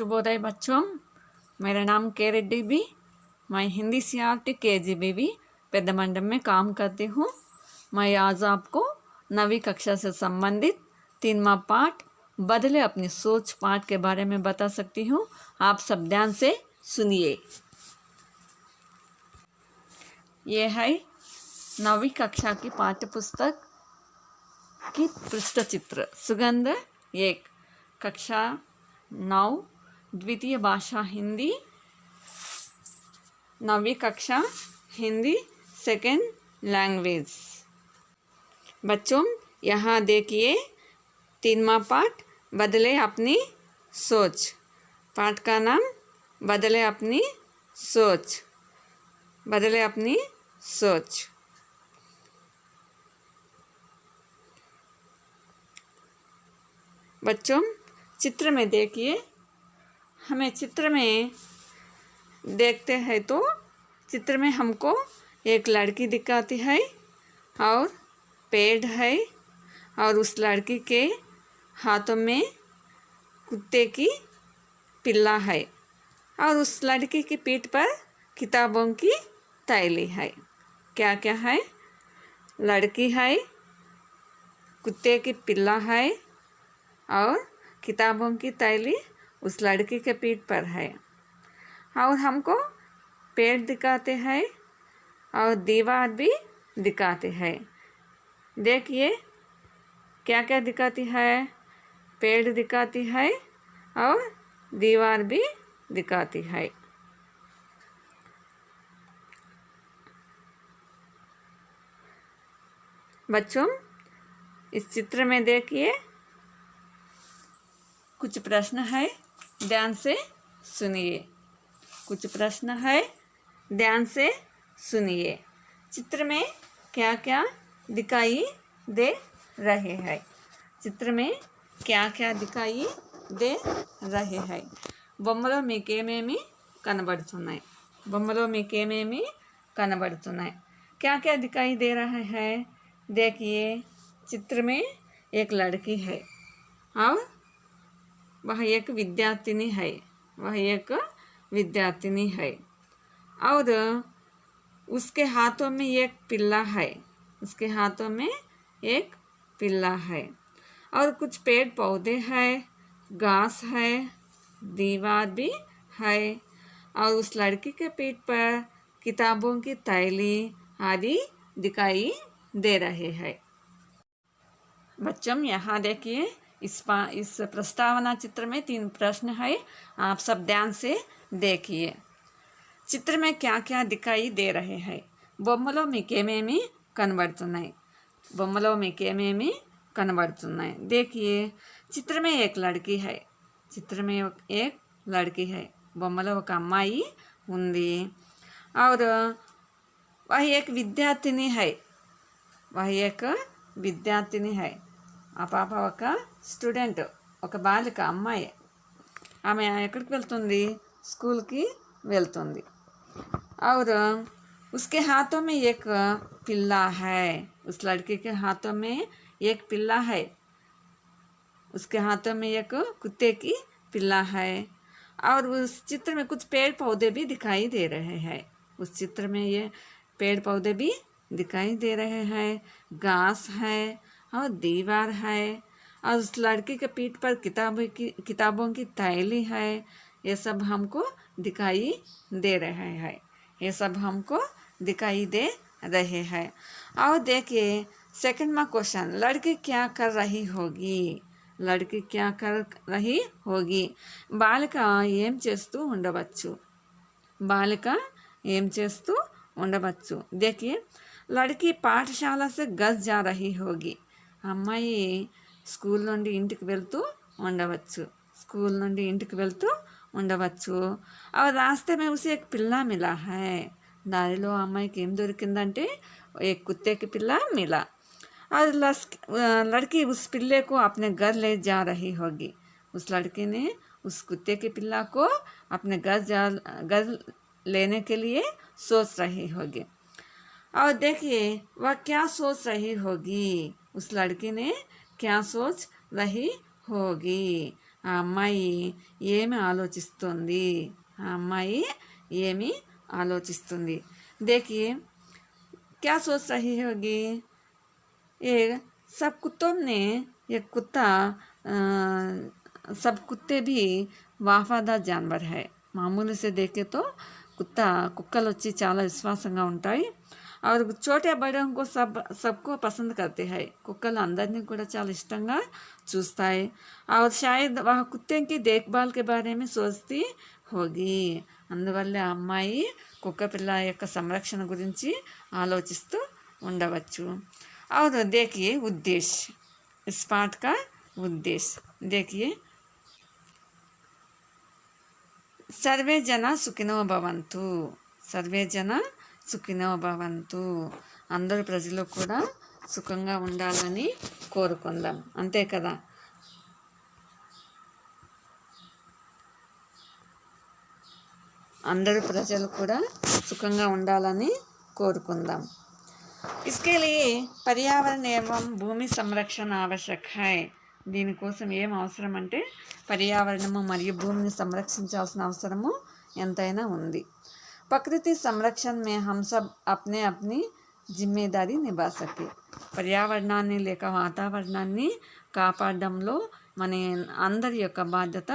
शुभोदय बच्चों, मेरा नाम के रेड्डी बी। मैं हिंदी सीआरटी KGBB पेद्दमंडम में काम करती हूँ। मैं आज आपको 9वीं कक्षा से संबंधित 3वां पाठ बदले अपनी सोच पाठ के बारे में बता सकती हूँ। आप सब ध्यान से सुनिए। ये है 9वीं कक्षा की पाठ्य पुस्तक की पृष्ठ चित्र। सुगंध 1, कक्षा 9, द्वितीय भाषा हिंदी, 9वीं कक्षा हिंदी, सेकेंड लैंग्वेज। बच्चों यहाँ देखिए 3वां पाठ बदले अपनी सोच। पाठ का नाम बदले अपनी सोच, बदले अपनी सोच। बच्चों चित्र में देखिए, हमें चित्र में देखते हैं तो चित्र में हमको एक लड़की दिखाती है और पेड़ है और उस लड़की के हाथों में कुत्ते की पिल्ला है और उस लड़की की पीठ पर किताबों की थैली है। क्या क्या है? लड़की है, कुत्ते की पिल्ला है और किताबों की थैली उस लड़की के पीठ पर है। और हमको पेड़ दिखाते हैं और दीवार भी दिखाते हैं। देखिए क्या क्या दिखाती है? पेड़ दिखाती है और दीवार भी दिखाती है। बच्चों इस चित्र में देखिए कुछ प्रश्न है, ध्यान से सुनिए। कुछ प्रश्न है, ध्यान से सुनिए। चित्र में क्या क्या दिखाई दे रहे हैं? चित्र में क्या क्या दिखाई दे रहे हैं? బొమ్మలో మీకేమేమి కనబడుతున్నాయి? బొమ్మలో మీకేమేమి కనబడుతున్నాయి? क्या क्या दिखाई दे रहा है? देखिए चित्र में एक लड़की है और वह एक विद्यार्थिनी है, वह एक विद्यार्थिनी है और उसके हाथों में एक पिल्ला है, उसके हाथों में एक पिल्ला है और कुछ पेड़ पौधे हैं, घास है, दीवार भी है और उस लड़की के पीठ पर किताबों की थैली आदि दिखाई दे रहे हैं। बच्चों यहाँ देखिए इस प्रस्तावना चित्र में 3 प्रश्न है, आप सब ध्यान से देखिए। चित्र में क्या क्या दिखाई दे रहे हैं? బొమ్మలో మీకేమేమి కనబడుతున్నాయి? బొమ్మలో మీకేమేమి కనబడుతున్నాయి? देखिए चित्र में एक लड़की है, चित्र में एक लड़की है, బొమ్మలో ఒక అమ్మాయి ఉంది और वह एक विद्यार्थिनी है, वह एक విద్యార్థిని है। ఆ పాప ఒక స్టూడెంట్, ఒక బాలిక, అమ్మాయి। ఆమె ఎక్కడికి వెళ్తుంది? స్కూల్కి వెళ్తుంది। और उसके हाथों में एक पिल्ला है, उस लड़के के हाथों में एक पिल्ला है, उसके हाथों में एक कुत्ते की पिल्ला है और उस चित्र में कुछ पेड़ पौधे भी दिखाई दे रहे हैं। उस चित्र में ये पेड़ पौधे भी दिखाई दे रहे हैं, घास है और दीवार है और उस लड़की के पीठ पर किताबों की थैली है। ये सब हमको दिखाई दे रहे हैं, ये सब हमको दिखाई दे रहे हैं। और देखिए सेकंड में क्वेश्चन, लड़की क्या कर रही होगी? लड़की क्या कर रही होगी? బాలిక ఏం చేస్తూ ఉండవచ్చు? బాలిక ఏం చేస్తూ ఉండవచ్చు? देखिए लड़की పాఠశాల से घर जा रही होगी। అమ్మాయి స్కూల్ నుండి ఇంటికి వెళ్తూ ఉండవచ్చు, స్కూల్ నుండి ఇంటికి వెళ్తూ ఉండవచ్చు। और रास्ते में उसे एक पिल्ला मिला है, దారిలో అమ్మాయికి ఏం దొరికిందంటే एक कुत्ते की पिल्ला मिला और लड़की उस पिल्ले को अपने घर ले जा रही होगी। उस लड़की ने उस कुत्ते के पिल्ला को अपने घर लेने के लिए सोच रही होगी। और देखिए वह क्या सोच रही होगी? उस लड़की ने क्या सोच रही होगी? ఆ అమ్మాయి ఏమి ఆలోచిస్తుంది, ఆ అమ్మాయి ఏమి ఆలోచిస్తుంది. देखिए क्या सोच रही होगी. ये सब कुत्तों ने एक कुत्ता सब कुत्ते भी వఫాదార్ జానవర్ है. మామూలు से देखे तो కుక్కలు వచ్చి చాలా విశ్వాసంగా ఉంటాయి. और छोटे बड़ों को सबको पसंद करते हैं. కుక్కలు అందరినీ కూడా చాలా ఇష్టంగా చూస్తాయి. और शायद वह कुत्ते की देखभाल के बारे में सोचती होगी. అందువల్ల ఆ అమ్మాయి కుక్క పిల్ల యొక్క సంరక్షణ గురించి ఆలోచిస్తూ ఉండవచ్చు. और देखिए उद्देश्य, इस पाठ का उद्देश्य देखिए. सर्वे जना सुखिनो भवन्तु, सर्वे जना సుఖినో భవంతు. అందరు ప్రజలు కూడా సుఖంగా ఉండాలని కోరుకుందాం, అంతే కదా. అందరు ప్రజలు కూడా సుఖంగా ఉండాలని కోరుకుందాం. इसके लिए पर्यावरण एवं భూమి సంరక్షణ आवश्यक है. దీనికోసం ఏం అవసరం అంటే పర్యావరణము మరియు భూమిని సంరక్షించాల్సిన అవసరము ఎంతైనా ఉంది. प्रकृति संरक्षण में हम सब अपने अपनी जिम्मेदारी निभा सके. పర్యావరణాన్ని లేక వాతావరణాన్ని కాపాడడంలో మన అందరి యొక్క బాధ్యత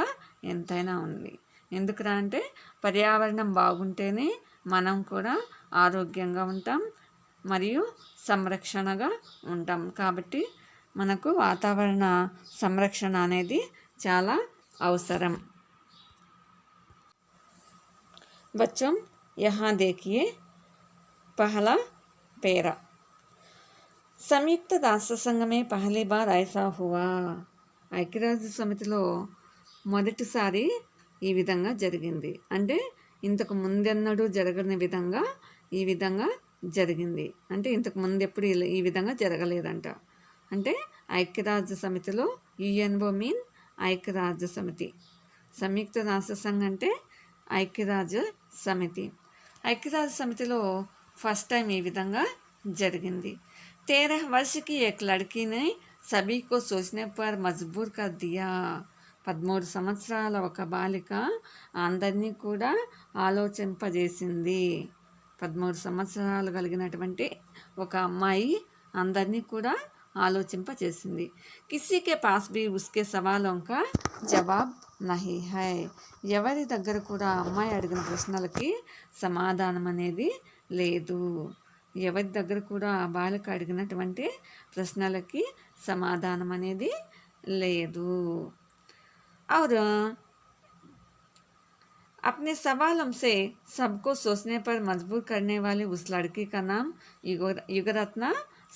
ఎంతైనా ఉంది. ఎందుకురా అంటే పర్యావరణం బాగుంటేనే మనం కూడా ఆరోగ్యంగా ఉంటాం మరియు సంరక్షణగా ఉంటాం. కాబట్టి మనకు వాతావరణ సంరక్షణ అనేది చాలా అవసరం. बच्चों यहाँ देखिए पहला पैरा. संयुक्त राष्ट्र संघ में पहली बार ऐसा हुआ. ఐక్యరాజ్య సమితిలో మొదటిసారి ఈ విధంగా జరిగింది. అంటే ఇంతకు ముందెన్నడూ జరగని విధంగా ఈ విధంగా జరిగింది. అంటే ఇంతకు ముందు ఎప్పుడు ఈ విధంగా జరగలేదంట. అంటే ఐక్యరాజ్య సమితిలో యుఎన్ఓ మీన్ ఐక్యరాజ్య సమితి, సంయుక్త రాష్ట్ర సంఘ అంటే ఐక్యరాజ్య సమితి. ఐక్యరాజ్య సమితిలో ఫస్ట్ టైం ఈ విధంగా జరిగింది. 13 वर्ष की एक लड़की ने सभी को सोचने पर मजबूर कर दिया. 13 సంవత్సరాల ఒక బాలిక అందరినీ కూడా ఆలోచింపజేసింది. 13 సంవత్సరాలు కలిగినటువంటి ఒక అమ్మాయి అందరినీ కూడా ఆలోచింపజేసింది. కిसी के पास भी उसके सवालों का जवाब नहीं है. ఎవరి దగ్గర కూడా అమ్మాయి అడిగిన ప్రశ్నలకి సమాధానం అనేది లేదు. ఎవరి దగ్గర కూడా ఆ బాలిక అడిగినటువంటి ప్రశ్నలకి సమాధానం అనేది లేదు. और अपने सवालों से सबको सोचने पर मजबूर करने वाली उस लड़की का नाम युगरत्न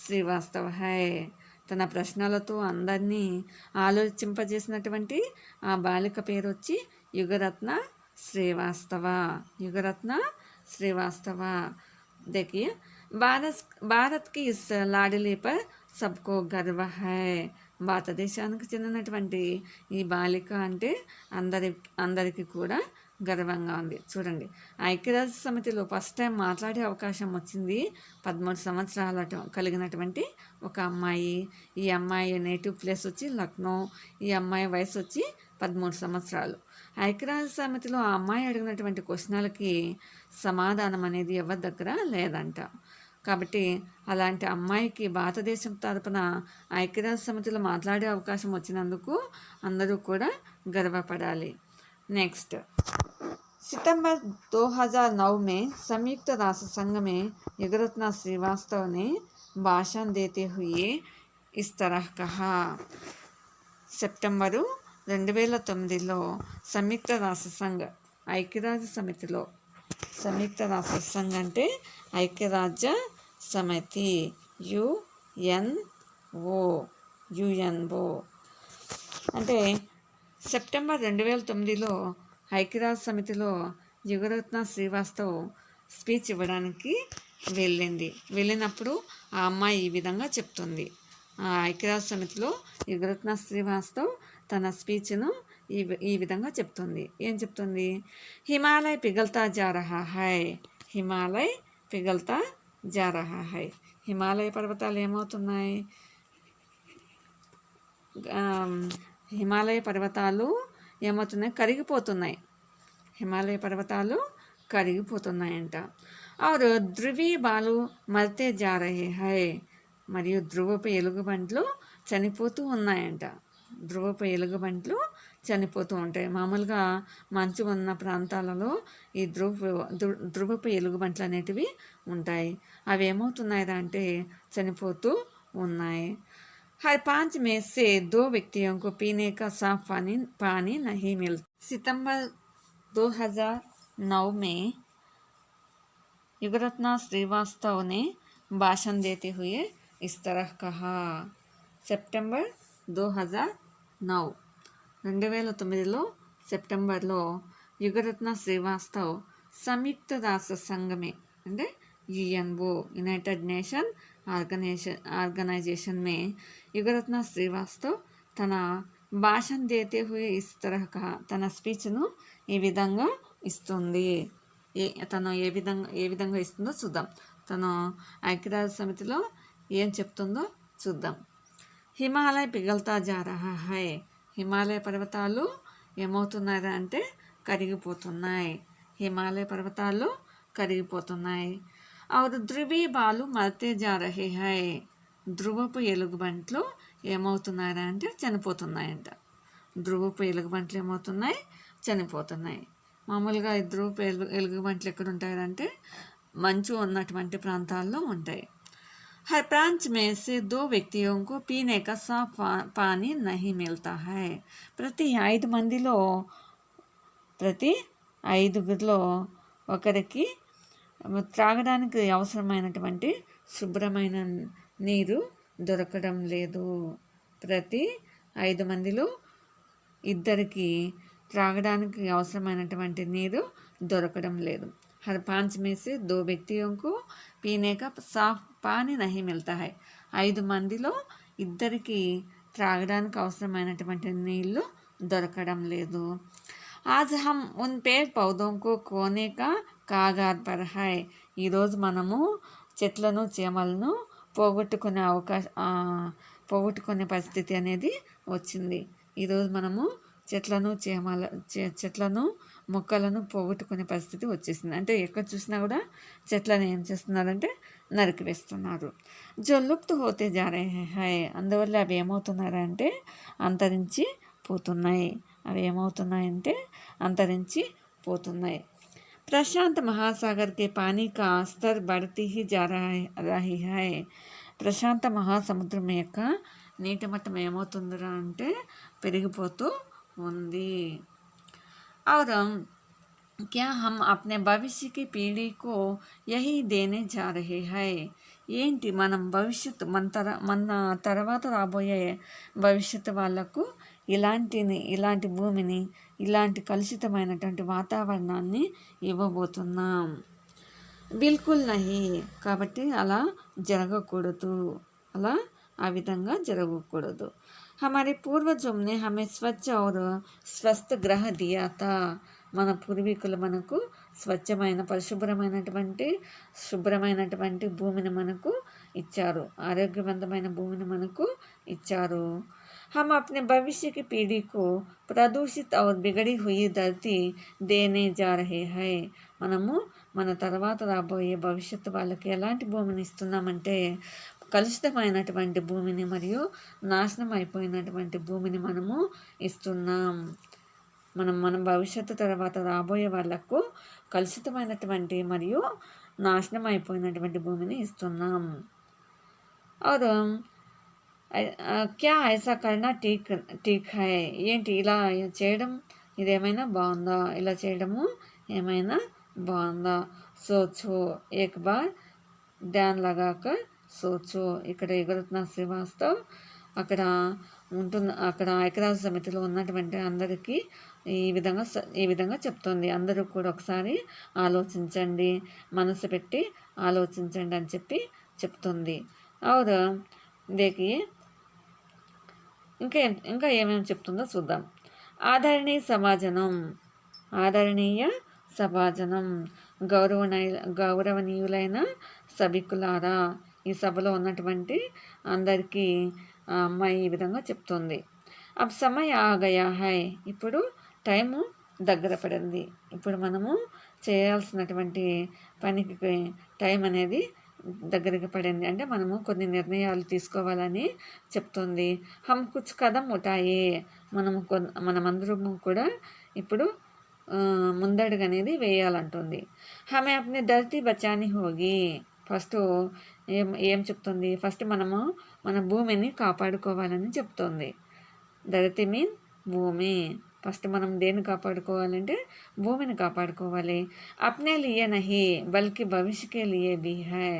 శ్రీవాస్తవ है. తన ప్రశ్నలతో అందరినీ ఆలోచింపజేసినటువంటి ఆ బాలిక పేరు వచ్చి युगरत्न श्रीवास्तव. युगरत्न श्रीवास्तव. देखिए भारत की इस लाडली पर सबको गर्व है. భారతదేశానికి చెందినటువంటి ఈ బాలిక అంటే అందరికీ కూడా గర్వంగా ఉంది. చూడండి, ఐక్యరాజ్య సమితిలో ఫస్ట్ టైం మాట్లాడే అవకాశం వచ్చింది 13 సంవత్సరాల కలిగినటువంటి ఒక అమ్మాయి. ఈ అమ్మాయి నేటివ్ ప్లేస్ వచ్చి లక్నో. ఈ అమ్మాయి వయసు వచ్చి 13 సంవత్సరాలు. ఐక్యరాజ్య సమితిలో ఆ అమ్మాయి అడిగినటువంటి క్వశ్చన్లకి సమాధానం అనేది ఎవరి దగ్గర లేదంట. కాబట్టి అలాంటి అమ్మాయికి భారతదేశం తరపున ఐక్యరాజ్య సమితిలో మాట్లాడే అవకాశం వచ్చినందుకు అందరూ కూడా గర్వపడాలి. నెక్స్ట్, सितंबर 2009 में संयुक्त राष्ट्र संघ में युगरत्न श्रीवास्तव ने भाषण देते हुए इस तरह कहा. సెప్టెంబరు 2009లో సంయుక్త రాష్ట్ర సంఘ ఐక్యరాజ్య సమితిలో, సంయుక్త రాష్ట్ర సంఘ అంటే ఐక్యరాజ్య సమితి యుఎన్ఓ అంటే సెప్టెంబర్ 2009లో ఐక్యరాజ్య సమితిలో యుగరత్న శ్రీవాస్తవ్ స్పీచ్ ఇవ్వడానికి వెళ్ళినప్పుడు ఆ అమ్మాయి ఈ విధంగా చెప్తుంది. ఐక్యరాజ్య సమితిలో యుగరత్న శ్రీవాస్తవ్ తన స్పీచ్ను ఈ విధంగా చెప్తుంది. ఏం చెప్తుంది? హిమాలయ పిఘల్తా జా రహా హై. హిమాలయ పిఘల్తా జా రహా హై. హిమాలయ పర్వతాలు ఏమవుతున్నాయి? హిమాలయ పర్వతాలు ఏమవుతున్నాయి, కరిగిపోతున్నాయి. హిమాలయ పర్వతాలు కరిగిపోతున్నాయంట. और ధ్రువీ బాలు మరతే జా రహే హై, మరియు ధ్రువపు ఎలుగుబంట్లు చనిపోతూ ఉన్నాయంట. ధ్రువపు ఎలుగుబంట్లు చనిపోతూ ఉంటాయి. మామూలుగా మంచు ఉన్న ప్రాంతాలలో ఈ ధ్రువపు ఎలుగుబంట్లు అనేటివి ఉంటాయి. అవి ఏమవుతున్నాయి అంటే చనిపోతూ ఉన్నాయి. हर 5 में से 2 व्यक्तियों को पीने का साफ पानी नहीं मिलता. सितंबर 2009 में युगरत्ना श्रीवास्तव ने भाषण देते हुए इस तरह कहा. సెప్టెంబర్ 2009 2009లో సెప్టెంబర్లో యుగరత్న శ్రీవాస్తవ్ సంయుక్త రాష్ట్ర సంఘమే అంటే యుఎన్ఓ యునైటెడ్ నేషన్ ఆర్గనైజేషన్ మే యుగరత్న శ్రీవాస్తవ్ తన భాషణ దేతే హుయే ఇస్ తరహ్ కహా, తన స్పీచ్ను ఈ విధంగా ఇస్తుంది. తను ఏ విధంగా ఇస్తుందో చూద్దాం. తను ఐక్యరాజ్య సమితిలో ఏం చెప్తుందో చూద్దాం. హిమాలయ పిఘల్తా జా రహా హై, హిమాలయ పర్వతాలు ఏమవుతున్నాయి అంటే కరిగిపోతున్నాయి. హిమాలయ పర్వతాలు కరిగిపోతున్నాయి. और ధ్రువీ బాలు మరతే జా రహే హై, ధ్రువపు ఎలుగుబంట్లు ఏమవుతున్నాయి అంటే చనిపోతున్నాయంట. ధ్రువపు ఎలుగుబంట్లు ఏమవుతున్నాయి, చనిపోతున్నాయి. మామూలుగా ఈ ధ్రువపు ఎలుగుబంట్లు ఎక్కడ ఉంటాయంటే మంచు ఉన్నటువంటి ప్రాంతాల్లో ఉంటాయి. हर 5 में से 2 व्यक्तियों को पीने का साफ पानी नहीं मिलता है. ప్రతి 5 ఒకరికి త్రాగడానికి అవసరమైనటువంటి శుభ్రమైన నీరు దొరకడం లేదు. ప్రతి 5 మందిలో 2 త్రాగడానికి అవసరమైనటువంటి నీరు దొరకడం లేదు. हर 5 में से 2 व्यक्तियों को पीने का साफ पानी नहीं मिलता है. 5 మందిలో 2 త్రాగడానికి అవసరమైనటువంటి నీళ్ళు దొరకడం లేదు. आज हम उन पेड़ पौधों को खोने का कागार पर है. ఈరోజు మనము చెట్లను చేమలను పోగొట్టుకునే పరిస్థితి అనేది వచ్చింది. ఈరోజు మనము చెట్లను మొక్కలను పోగొట్టుకునే పరిస్థితి వచ్చేసింది. అంటే ఎక్కడ చూసినా కూడా చెట్లను ఏం చేస్తున్నారంటే నరికివేస్తున్నారు. జో లుప్త్ హోతే జా రహే హై, అందువల్ల అవి ఏమవుతున్నారంటే అంతరించి పోతున్నాయి. प्रशांत महासागर के पानी का स्तर बढ़ती ही जा रही है. ప్రశాంత మహాసముద్రం యొక్క నీటి మట్టం ఏమవుతుందిరా అంటే పెరిగిపోతూ ఉంది. और क्या हम अपने भविष्य की पीढ़ी को यही देने जा रहे हैं. ఏంటి మనం భవిష్యత్తు మన తర్వాత రాబోయే భవిష్యత్తు వాళ్ళకు ఇలాంటి భూమిని, ఇలాంటి కలుషితమైనటువంటి వాతావరణాన్ని ఇవ్వబోతున్నాం. బిల్కుల్ నహీ, కాబట్టి అలా జరగకూడదు, ఆ విధంగా జరగకూడదు. हमारे पूर्वजों ने हमें स्वच्छ और स्वस्थ ग्रह दिया था. మన పూర్వీకులు మనకు స్వచ్ఛమైన శుభ్రమైనటువంటి భూమిని మనకు ఇచ్చారు, ఆరోగ్యవంతమైన భూమిని మనకు ఇచ్చారు. हम अपने भविष्य की पीढ़ी को प्रदूषित और बिगड़ी हुई धरती देने जा रहे हैं. మనము మన తర్వాత రాబోయే భవిష్యత్తు వాళ్ళకి ఎలాంటి భూమిని ఇస్తున్నామంటే కలుషితమైనటువంటి భూమిని మరియు నాశనం అయిపోయినటువంటి భూమిని మనము ఇస్తున్నాం. మన భవిష్యత్తు తర్వాత రాబోయే వాళ్లకు కలుషితమైనటువంటి మరియు నాశనం అయిపోయినటువంటి భూమిని ఇస్తున్నాం. और क्या ऐसा करना ठीक है, ఏంటి ఇలా చేయడం ఇదేమైనా బాగుందా, ఇలా చేయడము ఏమైనా బాగుందా. సోచో ఏక్ బార్ ధ్యాన్ లగాకర్ సోచో. ఇక్కడ యుగరత్న శ్రీవాస్తవ్ అక్కడ ఐక్యరాజ్య సమితిలో ఉన్నటువంటి అందరికీ ఈ విధంగా చెప్తుంది. అందరూ కూడా ఒకసారి ఆలోచించండి, మనసు పెట్టి ఆలోచించండి అని చెప్తుంది. और देखिए ఇంకా ఏమేమి చెప్తుందో చూద్దాం. ఆదరణీయ సభాజనం గౌరవనీయులైన సభికులారా. ఈ సభలో ఉన్నటువంటి అందరికీ అమ్మాయి ఈ విధంగా చెప్తుంది. అబ్ సమయ ఆ గయా హై, ఇప్పుడు టైము దగ్గర పడింది. ఇప్పుడు మనము చేయాల్సినటువంటి పనికి టైం అనేది దగ్గరికి పడింది. అంటే మనము కొన్ని నిర్ణయాలు తీసుకోవాలని చెప్తుంది. హమ్ కుచ్ కదం ఉఠాయే, మనమందరము కూడా ఇప్పుడు ముందడుగు అనేది వేయాలంటుంది. హమే అప్ని ధరతీ బచానీ హోగి, ఫస్ట్ ఏం చెప్తుంది, ఫస్ట్ మనము మన భూమిని కాపాడుకోవాలని చెప్తుంది. ధరతి మీన్ భూమి. ఫస్ట్ మనం దేన్ని కాపాడుకోవాలంటే భూమిని కాపాడుకోవాలి. అప్నే లియే నహీ బల్కి భవిష్యకే లియే భీ హై,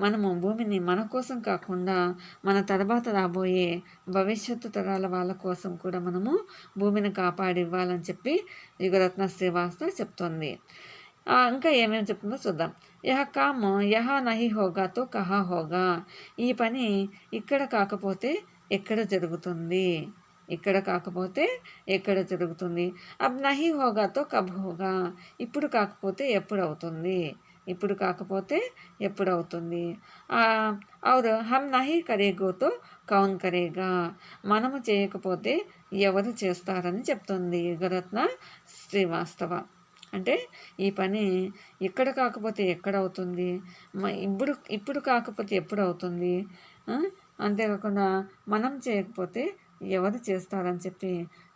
మనము భూమిని మన కోసం కాకుండా మన తర్వాత రాబోయే భవిష్యత్తు తరాల వాళ్ళ కోసం కూడా మనము భూమిని కాపాడి ఇవ్వాలని చెప్పి యుగరత్న శ్రీవాస్తవ్ చెప్తుంది. ఇంకా ఏమేమి చెప్తుందో చూద్దాం. యహ కామ్ యహా నహీ హోగా తో కహా హోగా, ఈ పని ఇక్కడ కాకపోతే ఎక్కడ జరుగుతుంది, ఇక్కడ కాకపోతే ఎక్కడ జరుగుతుంది. అబ్ నహీ హోగా తో కబ్ హోగా, ఇప్పుడు కాకపోతే ఎప్పుడు అవుతుంది, ఇప్పుడు కాకపోతే ఎప్పుడు అవుతుంది. ఔర్ హమ్ నహీ కరేగో తో కౌన్ కరేగా, మనము చేయకపోతే ఎవరు చేస్తారని చెప్తుంది యుగరత్న శ్రీవాస్తవ. అంటే ఈ పని ఇక్కడ కాకపోతే ఎక్కడ అవుతుంది, ఇప్పుడు కాకపోతే ఎప్పుడు అవుతుంది, అంతేకాకుండా మనం చేయకపోతే ఎవరు చేస్తారని చెప్పి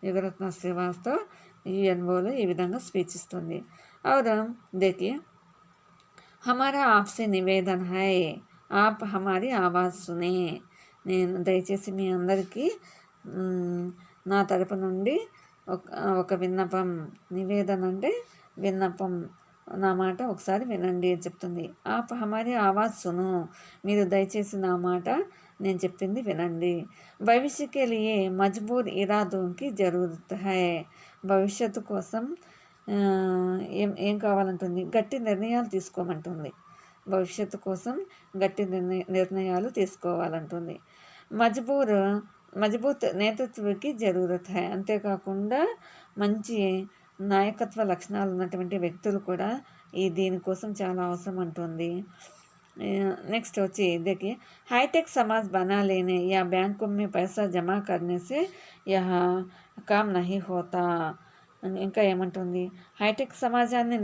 యుగరత్న శ్రీవాస్తవ్ యుఎన్ఓలో ఈ విధంగా స్పీచ్ ఇస్తుంది. ఔర్ దేఖియే, హమారా ఆప్సే నివేదన్ హై, ఆప్ హమారీ ఆవాజ్ సునే, నేను దయచేసి మీ అందరికీ నా తరపు నుండి ఒక విన్నపం, నివేదన అంటే విన్నపం, నా మాట ఒకసారి వినండి అని చెప్తుంది. ఆప్ హమారీ ఆవాజ్ సును, మీరు దయచేసి నా మాట నేను చెప్పింది వినండి. భవిష్యకే లియే మజ్బూర్ ఇరాదోంకి జరూరత్ హై, భవిష్యత్తు కోసం ఏం కావాలంటుంది, గట్టి నిర్ణయాలు తీసుకోమంటుంది. భవిష్యత్తు కోసం గట్టి నిర్ణయాలు తీసుకోవాలంటుంది. మజబూత్ నేతృత్వకి జరూరత్ హై, అంతేకాకుండా మంచి నాయకత్వ లక్షణాలు ఉన్నటువంటి వ్యక్తులు కూడా దీనికోసం చాలా అవసరం అంటుంది. నెక్స్ట్ వచ్చి देखिए, हाईटेक समाज बना लेने या बैंकों में पैसा जमा करने से यह काम नहीं होता. ఇంకా ఏమంటుంది, హైటెక్ సమాజాన్ని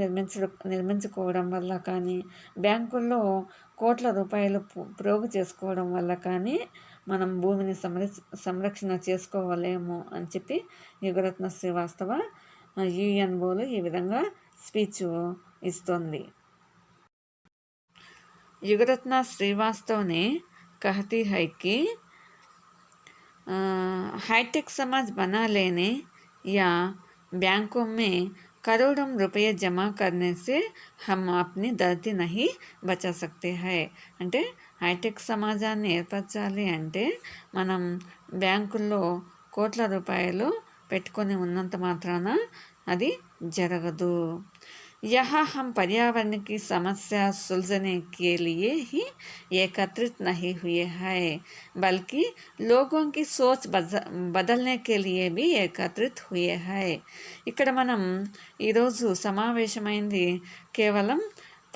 నిర్మించుకోవడం వల్ల కానీ, బ్యాంకుల్లో కోట్ల రూపాయలు ప్రోగు చేసుకోవడం వల్ల కానీ మనం భూమిని సంరక్షణ చేసుకోవలేము అని చెప్పి యుగరత్న శ్రీవాస్తవ యుఎన్ఓలో ఈ విధంగా స్పీచ్ ఇస్తుంది. युगरत्ना श्रीवास्तव ने कहती है कि हाईटेक समाज बना लेने या बैंकों में करोड़ों रुपये जमा करने से हम अपनी धरती नहीं बचा सकते हैं. అంటే హైటెక్ సమాజాన్ని ఏర్పరచాలి అంటే మనం బ్యాంకుల్లో కోట్ల రూపాయలు పెట్టుకొని ఉన్నంత మాత్రాన అది జరగదు. यहाँ हम पर्यावरण की समस्या सुलझने के लिए ही एकत्रित नहीं हुए हैं, बल्कि लोगों की सोच बदलने के लिए भी एकत्रित हुए हैं. ఇక్కడ మనం ఈరోజు సమావేశమైంది కేవలం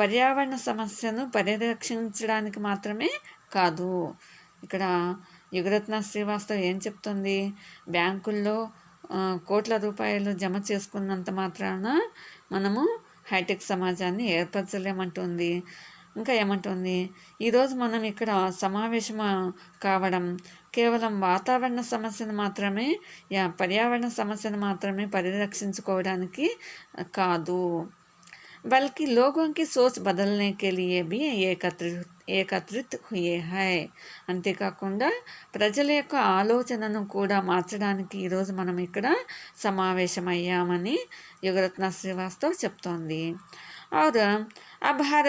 పర్యావరణ సమస్యను పరిరక్షించడానికి మాత్రమే కాదు. ఇక్కడ యుగరత్న శ్రీవాస్తవ్ ఏం చెప్తుంది, బ్యాంకుల్లో కోట్ల రూపాయలు జమ చేసుకున్నంత మాత్రాన మనము హైటెక్ సమాజాన్ని ఏర్పరచలేమంటుంది. ఇంకా ఏమంటుంది, ఈరోజు మనం ఇక్కడ సమావేశం కావడం కేవలం వాతావరణ సమస్యను మాత్రమే పర్యావరణ సమస్యను మాత్రమే పరిరక్షించుకోవడానికి కాదు, बल्कि लोगों की सोच बदलने के लिए भी ఏకత్రిత్ హుయే హై, అంతేకాకుండా ప్రజల యొక్క ఆలోచనను కూడా మార్చడానికి ఈరోజు మనం ఇక్కడ సమావేశమయ్యామని యుగరత్న శ్రీవాస్తవ్ చెప్తోంది. और अब हर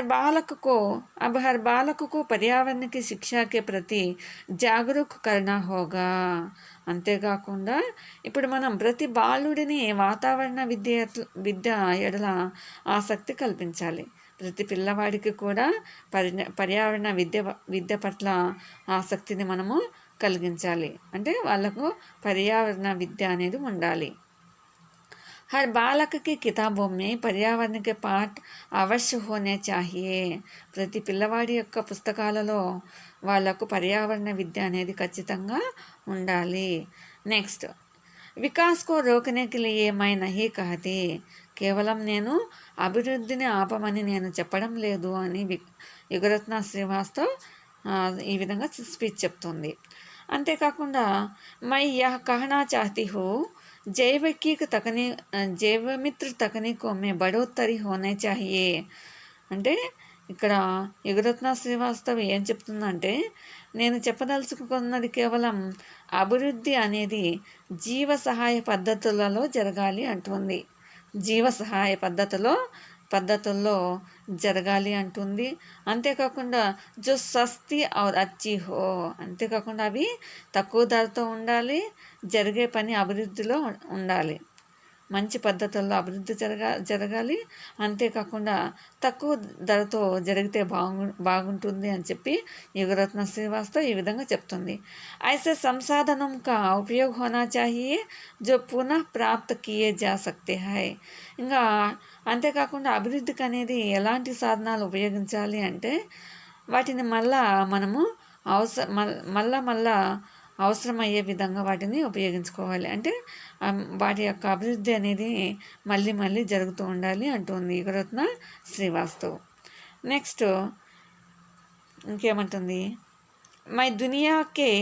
बालक को पर्यावरण की शिक्षा के प्रति जागरूक करना होगा. అంతేకాకుండా ఇప్పుడు మనం ప్రతి బాలుడిని వాతావరణ విద్య ఎడల ఆసక్తి కల్పించాలి. ప్రతి పిల్లవాడికి కూడా పర్యావరణ విద్య పట్ల ఆసక్తిని మనము కలిగించాలి. అంటే వాళ్ళకు పర్యావరణ విద్య అనేది ఉండాలి. हर बालक की किताबों में पर्यावरण के पाठ अवश्य होने चाहिए. ప్రతి పిల్లవాడి యొక్క పుస్తకాలలో వాళ్లకు పర్యావరణ విద్య అనేది ఖచ్చితంగా ఉండాలి. నెక్స్ట్, వికాస్ కో రోకనే కే లియే మై నహీ కహతి, కేవలం నేను అభివృద్ధిని ఆపమని నేను చెప్పడం లేదు అని యుగరత్న శ్రీవాస్తవ్ ఈ విధంగా స్పీచ్ చెప్తుంది. అంతేకాకుండా మై యహ్ కహనా చాహతీ హూ జైవిక తకనీక్ జైవమిత్ర తకనీకో మే బడోత్తరి హోనే చాహియే. అంటే ఇక్కడ యుగరత్న శ్రీవాస్తవ్ ఏం చెప్తుందంటే, నేను చెప్పదలుచుకున్నది కేవలం అభివృద్ధి అనేది జీవ సహాయ పద్ధతులలో జరగాలి అంటుంది. జీవ సహాయ పద్ధతుల్లో జరగాలి అంటుంది. అంతేకాకుండా జో సస్తి ఔర్ అచ్చి హో, అంతేకాకుండా అవి తక్కువ ధరతో ఉండాలి, జరిగే పని అభివృద్ధిలో ఉండాలి, మంచి పద్ధతుల్లో అభివృద్ధి జరగాలి, అంతేకాకుండా తక్కువ ధరతో జరిగితే బాగుంటుంది అని చెప్పి యుగరత్న శ్రీవాస్తవ్ ఈ విధంగా చెప్తుంది. ఐసే సంసాధనం కా ఉపయోగ హోనా చాహియే జో పునః ప్రాప్త కియే జా సక్తే హై. ఇంకా అంతేకాకుండా అభివృద్ధికి అనేది ఎలాంటి సాధనాలు ఉపయోగించాలి అంటే, వాటిని మనము మళ్ళా అవసరమయ్యే విధంగా వాటిని ఉపయోగించుకోవాలి. అంటే వాటి యొక్క అభివృద్ధి అనేది మళ్ళీ జరుగుతూ ఉండాలి అంటుంది యుగరత్న శ్రీవాస్తవ్. నెక్స్ట్ ఇంకేమంటుంది, మై దునియాకే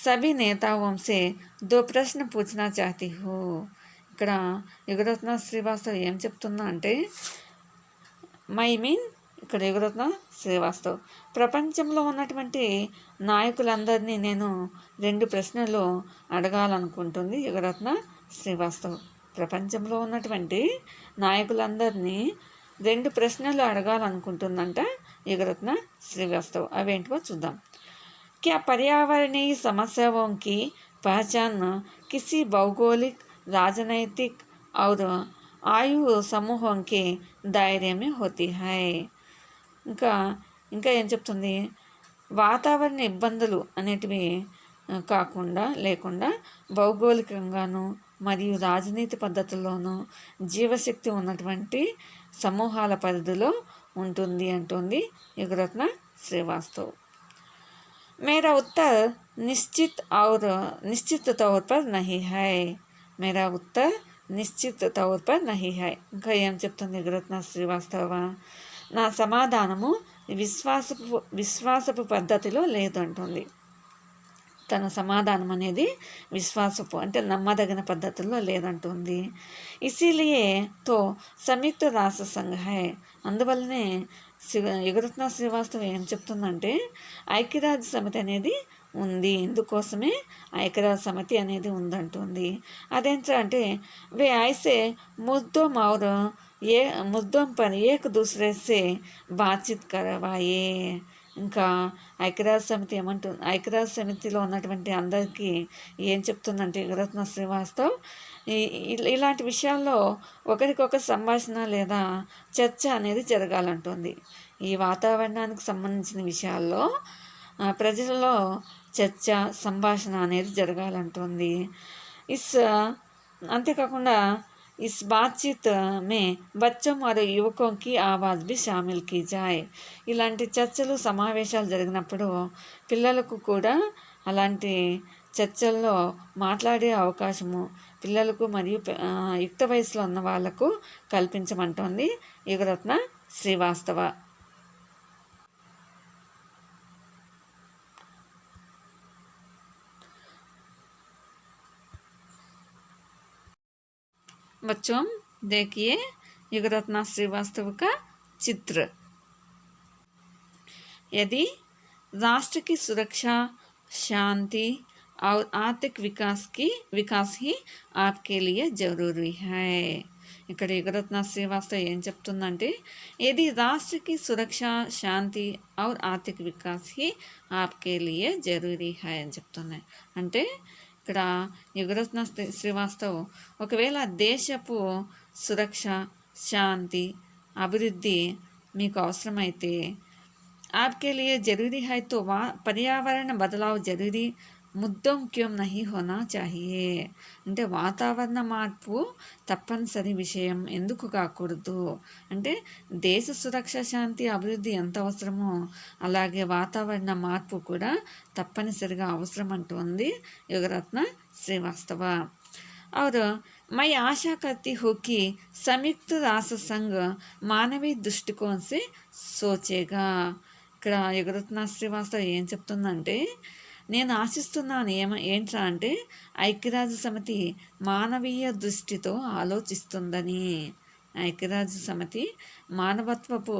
సభీ నేతాओं से 2 ప్రశ్న పూछना चाहती हूँ. ఇక్కడ యుగరత్న శ్రీవాస్తవ్ ఏం చెప్తున్నా అంటే, ఇక్కడ యుగరత్న శ్రీవాస్తవ్ ప్రపంచంలో ఉన్నటువంటి నాయకులందరినీ నేను 2 ప్రశ్నలు అడగాలనుకుంటుంది యుగరత్న శ్రీవాస్తవ్. ప్రపంచంలో ఉన్నటువంటి నాయకులందరినీ 2 ప్రశ్నలు అడగాలనుకుంటుందంట యుగరత్న శ్రీవాస్తవ్. అవేంటివో చూద్దాం. क्या पर्यावरणीय समस्याओं की पहचान किसी भौगोलिक, राजनैतिक और आयु समूहों के दायरे में होती है. ఇంకా ఏం చెప్తుంది, వాతావరణ ఇబ్బందులు అనేటివి లేకుండా భౌగోళికంగాను మరియు రాజనీతి పద్ధతుల్లోనూ జీవశక్తి ఉన్నటువంటి సమూహాల పరిధిలో ఉంటుంది అంటుంది యుగరత్న శ్రీవాస్తవ్. मेरा उत्तर निश्चित तौर पर नहीं है. मेरा उत्तर నిశ్చిత తౌర్ పర్ నహీ హై. ఇంకా ఏం చెప్తుంది యుగరత్న శ్రీవాస్తవ, నా సమాధానము విశ్వాసపు పద్ధతిలో లేదు అంటుంది. తన సమాధానం అనేది విశ్వాసపు అంటే నమ్మదగిన పద్ధతుల్లో లేదంటుంది. ఇసిలియే తో సంయుక్త రాష్ట్ర సంఘ హై. అందువల్లనే యుగరత్న శ్రీవాస్తవ్ ఏం చెప్తుందంటే, ఐక్యరాజ్య సమితి అనేది ఉంది, ఇందుకోసమే ఐక్యరాజ్య సమితి అనేది ఉందంటుంది. అదేంటంటే వే ఐసే मुद्दों पर एक दूसरे से बातचीत करवाए. ఇంకా ఐక్యరాజ్య సమితిలో ఉన్నటువంటి అందరికీ ఏం చెప్తుందంటే యుగరత్న శ్రీవాస్తవ్, ఇలాంటి విషయాల్లో ఒకరికొకరు సంభాషణ లేదా చర్చ అనేది జరగాలంటుంది. ఈ వాతావరణానికి సంబంధించిన విషయాల్లో ప్రజలలో చర్చ సంభాషణ అనేది జరగాలంటుంది. అంతేకాకుండా इस बातचीत में बच्चों और युवकों की आवाज़ भी शामिल की जाए. ఇలాంటి చర్చలు సమావేశాలు జరిగినప్పుడు పిల్లలకు కూడా అలాంటి చర్చల్లో మాట్లాడే అవకాశము పిల్లలకు మరియు యుక్త వయసులో ఉన్న వాళ్లకు కల్పించమంటోంది యుగరత్న శ్రీవాస్తవ. बच्चों देखिए युगरत्न श्रीवास्तव का चित्र. यदि राष्ट्र की सुरक्षा, शांति और आर्थिक विकास ही आपके लिए जरूरी है. ఇక్కడ యుగరత్న శ్రీవాస్తవ్ ఏం చెప్తుందంటే, यदि राष्ट्र की सुरक्षा, शांति और आर्थिक विकास ही आपके लिए जरूरी है అని చెప్తుంది. అంటే ఇక్కడ యుగరత్న శ్రీవాస్తవ్ ఒకవేళ దేశపు సురక్ష, శాంతి, అభివృద్ధి మీకు అవసరమైతే आपके लिए जरूरी है तो पर्यावरण बदलाव जरूरी मुद्दों क्यों नहीं होना चाहिए. అంటే వాతావరణ మార్పు తప్పనిసరి విషయం ఎందుకు కాకూడదు అంటే, దేశ సురక్ష, శాంతి, అభివృద్ధి ఎంత అవసరమో అలాగే వాతావరణ మార్పు కూడా తప్పనిసరిగా అవసరం అంటుంది యుగరత్న శ్రీవాస్తవ. और मैं आशा करती हूँ कि संयुक्त राष्ट्र संघ మానవీయ దృష్టికోణం से సోచేగా. ఇక్కడ యుగరత్న శ్రీవాస్తవ్ ఏం చెప్తుందంటే, నేను ఆశిస్తున్నాను ఏంట్రా అంటే ఐక్యరాజ్య సమితి మానవీయ దృష్టితో ఆలోచిస్తుందని. ఐక్యరాజ్య సమితి మానవత్వపు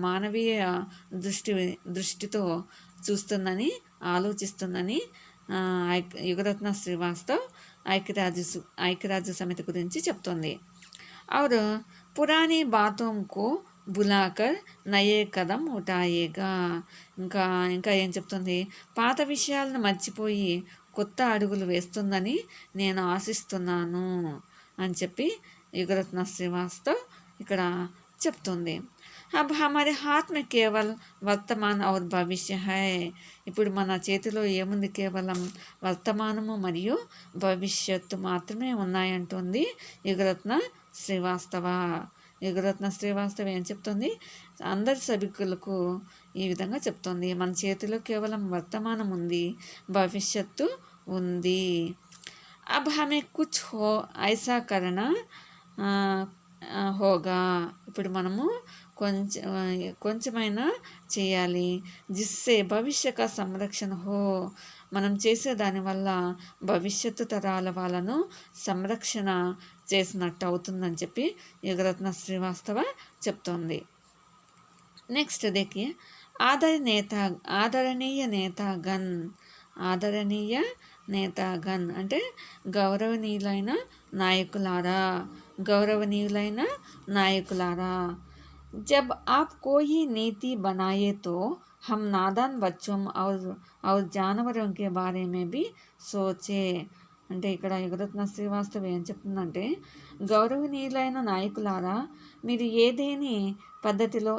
మానవీయ దృష్టితో చూస్తుందని, ఆలోచిస్తుందని యుగరత్న శ్రీవాస్తవ్ ఐక్యరాజ్య సమితి గురించి చెప్తుంది. और पुरानी बातों को బులాకర్ నయే కదం ఉఠాయేగా. ఇంకా ఇంకా ఏం చెప్తుంది, పాత విషయాలను మర్చిపోయి కొత్త అడుగులు వేస్తుందని నేను ఆశిస్తున్నాను అని చెప్పి యుగరత్న శ్రీవాస్తవ్ ఇక్కడ చెప్తుంది. अब हमारे हाथ में केवल वर्तमान और भविष्य है. ఇప్పుడు మన చేతిలో ఏముంది, కేవలం వర్తమానము మరియు భవిష్యత్తు మాత్రమే ఉన్నాయంటుంది యుగరత్న శ్రీవాస్తవ. యుగరత్న శ్రీవాస్తవ ఏం చెప్తుంది, అందరి సభికులకు ఈ విధంగా చెప్తుంది, మన చేతిలో కేవలం వర్తమానం ఉంది, భవిష్యత్తు ఉంది. अब हमें कुछ हो ऐसा करना హోగా. ఇప్పుడు మనము కొంచెమైనా చేయాలి. జిస్సే భవిష్యక సంరక్షణ హో. మనం చేసే దానివల్ల భవిష్యత్తు తరాల వాళ్ళను సంరక్షణ చేసినట్టు అవుతుందని చెప్పి యుగరత్న శ్రీవాస్తవ చెప్తోంది. నెక్స్ట్ देखिए, ఆదరణీయ నేతాగన్ అంటే గౌరవనీయులైన నాయకులారా. जब आप कोई नीति बनाए तो हम नादान बच्चों और जानवरों के बारे में भी सोचे. అంటే ఇక్కడ యుగరత్న శ్రీవాస్తవ ఏం చెప్తుందంటే, గౌరవనీయులైన నాయకులారా, మీరు ఏదేని పద్ధతిలో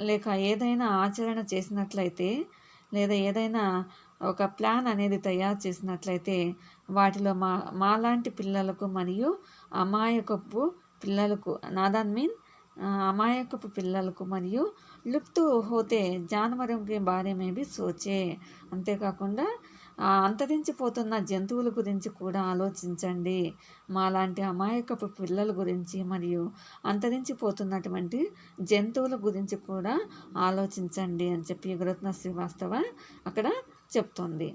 లేక ఏదైనా ఆచరణ చేసినట్లయితే, లేదా ఏదైనా ఒక ప్లాన్ అనేది తయారు చేసినట్లయితే వాటిలో మాలాంటి పిల్లలకు మరియు అమాయకపు పిల్లలకు, నాదాన్ మీన్ అమాయకపు పిల్లలకు మరియు లుప్తు హోతే జానవరం కే బారే మే బి సోచే. అంతేకాకుండా అంతరించిపోతున్న జంతువుల గురించి కూడా ఆలోచించండి. మాలాంటి అమాయకపు పిల్లల గురించి మరియు అంతరించిపోతున్నటువంటి జంతువుల గురించి కూడా ఆలోచించండి అని చెప్పి యుగరత్న శ్రీవాస్తవ అక్కడ చెప్తుంది.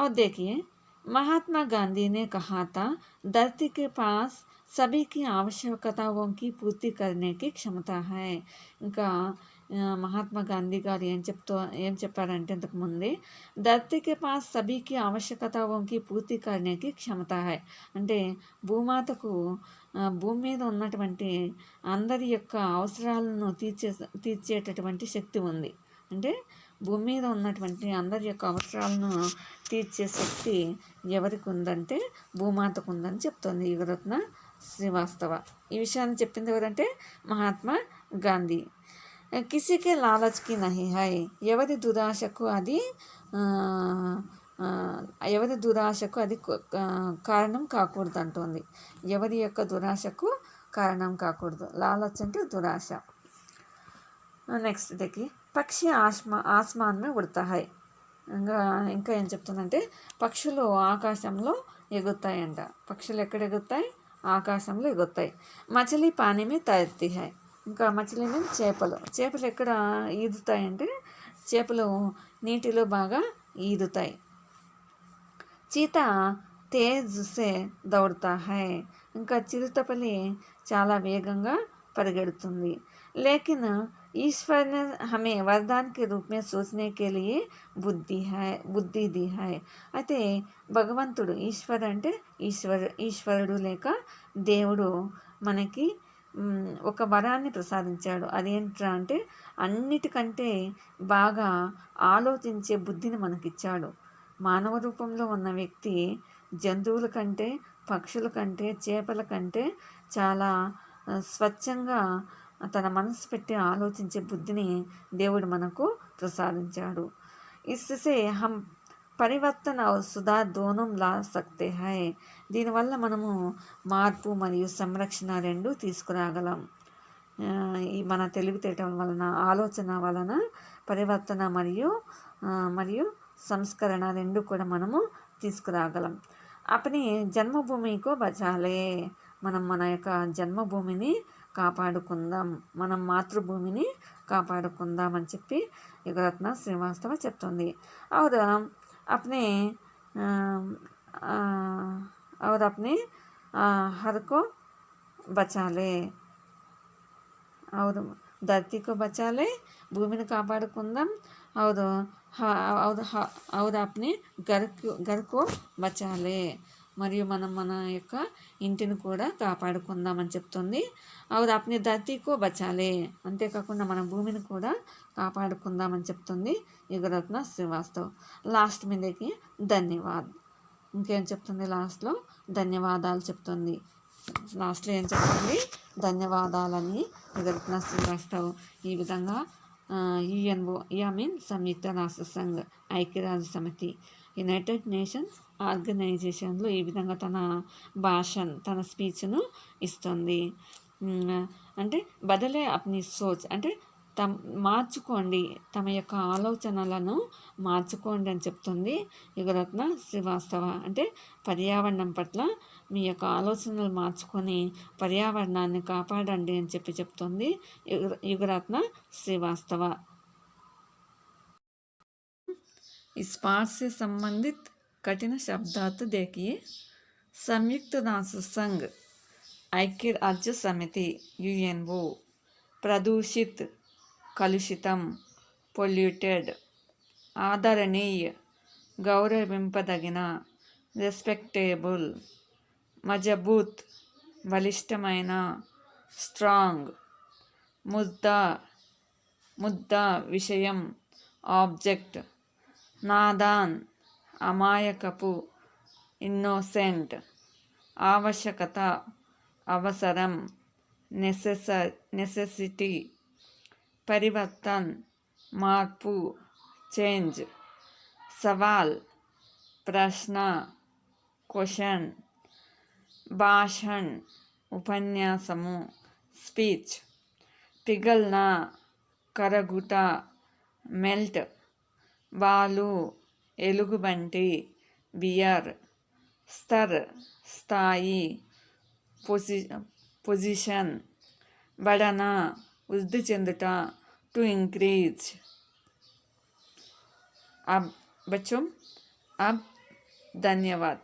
और देखिए, महात्मा गांधी ने कहा था, धरती के पास सभी की आवश्यकताओं की पूर्ति करने की क्षमता है. ఇంకా మహాత్మా గాంధీ గారు ఏం చెప్పారంటే ఇంతకుముందే, ధరతీకి పాస్ సభీకి ఆవశ్యకతాకి పూర్తి కర్నేకి క్షమత హై. అంటే భూమి మీద ఉన్నటువంటి అందరి యొక్క అవసరాలను తీర్చేటటువంటి శక్తి ఉంది. అంటే భూమి మీద ఉన్నటువంటి అందరి యొక్క అవసరాలను తీర్చే శక్తి ఎవరికి ఉందంటే భూమాతకు ఉందని చెప్తోంది యుగరత్న శ్రీవాస్తవ. ఈ విషయాన్ని చెప్పింది ఎవరంటే మహాత్మా గాంధీ. కిసికే లాలచ్కి నహి హై. ఎవరి దురాశకు అది కారణం కాకూడదు అంటోంది. ఎవరి యొక్క దురాశకు కారణం కాకూడదు. లాలచ్ అంటే దురాశ. నెక్స్ట్ देखिए, పక్షి ఆస్మాన్ మే ఉడతా హై. ఇంకా ఏం చెప్తుందంటే, పక్షులు ఆకాశంలో ఎగురుతాయంట. పక్షులు ఎక్కడ ఎగురుతాయి? ఆకాశంలో ఎగురుతాయి. మచిలీ పానీ మే తైరతీ హై. ఇంకా మచిలీ మీన్ చేపలు ఎక్కడ ఈదుతాయంటే, చేపలు నీటిలో బాగా ఈదుతాయి. చీతా తేజ్ సే దౌడతా హై. ఇంకా చిరుతపల్లి చాలా వేగంగా పరిగెడుతుంది. లేకిన్ ईश्वर ने हमें वरदान के रूप में सोचने के लिए బుద్ధి दी है. అయితే భగవంతుడు, ఈశ్వరుడు లేక దేవుడు మనకి ఒక వరాన్ని ప్రసాదించాడు. అదేంట్రా అంటే అన్నిటికంటే బాగా ఆలోచించే బుద్ధిని మనకిచ్చాడు. మానవ రూపంలో ఉన్న వ్యక్తి జంతువుల కంటే, పక్షుల కంటే, చేపల కంటే చాలా స్వచ్ఛంగా తన మనసు పెట్టి ఆలోచించే బుద్ధిని దేవుడు మనకు ప్రసాదించాడు. ఇస్సే హమ్ పరివర్తన సుధార్ దోనం లా సక్తే హై. దీనివల్ల మనము మార్పు మరియు సంరక్షణ రెండు తీసుకురాగలం. ఈ మన తెలివితేటల వలన, ఆలోచన వలన పరివర్తన మరియు సంస్కరణ రెండు కూడా మనము తీసుకురాగలం. अपनी జన్మభూమి को బచాలే, మనం మన యొక్క జన్మభూమిని కాపాడుకుందాం, మనం మాతృభూమిని కాపాడుకుందాం అని చెప్పి యుగరత్న శ్రీవాస్తవ చెప్తుంది. और अपने और अपने हर को बचा ले, और धरती को बचा ले, భూమిని కాపాడుకుందాం, और और अपने घर को बचा ले, మరియు మనం మన యొక్క ఇంటిని కూడా కాపాడుకుందామని చెప్తుంది. और अपने धरती को बचा ले, అంతేకాకుండా మన భూమిని కూడా కాపాడుకుందామని చెప్తుంది యుగరత్న శ్రీవాస్తవ్. లాస్ట్ మీదకి ధన్యవాద్, ఇంకేం చెప్తుంది లాస్ట్లో? ధన్యవాదాలు చెప్తుంది. లాస్ట్లో ఏం చెప్తుంది? ధన్యవాదాలని యుగరత్న శ్రీవాస్తవ్ ఈ విధంగా యుఎన్ఓ మీన్ సంయుక్త రాష్ట్ర సంఘ్, ఐక్యరాజ్య సమితి, యునైటెడ్ నేషన్స్ ఆర్గనైజేషన్లో ఈ విధంగా తన స్పీచ్ను ఇస్తుంది. అంటే బదలే అప్ని సోచ్, అంటే మార్చుకోండి, తమ యొక్క ఆలోచనలను మార్చుకోండి అని చెప్తుంది యుగరత్న శ్రీవాస్తవ. అంటే పర్యావరణం పట్ల మీ యొక్క ఆలోచనలు మార్చుకొని పర్యావరణాన్ని కాపాడండి అని చెప్తుంది యుగరత్న శ్రీవాస్తవ. इस पाठ से संबंधित कठिन शब्दार्थ देखिए. संयुक्त राष्ट्र संघ, ऐक्य राज्य समिति యుఎన్ఓ, प्रदूषित, కలుషితం, పొల్యూటెడ్, ఆదరణీయ, గౌరవింపదగిన, రెస్పెక్టేబుల్, మజబూత్, బలిష్టమైన, స్ట్రాంగ్, ముద్దా విషయం, ఆబ్జెక్ట్, నాదాన్, అమాయకపు, ఇన్నోసెంట్, ఆవశ్యకత, అవసరం, నెసెసిటీ, పరివర్తన్, మార్పు, చేంజ్, సవాల్, ప్రశ్న, క్వశ్చన్, భాషణ్, ఉపన్యాసము, స్పీచ్, పిగల్నా, కరగుట, మెల్ట్, వాలు, ఎలుగుబంటి, బియర్, స్తర్, స్థాయి, పొజిషన్, బడన, వృద్ధి చెందుట, టు ఇంక్రీజ్. अब बच्चों, अब धन्यवाद.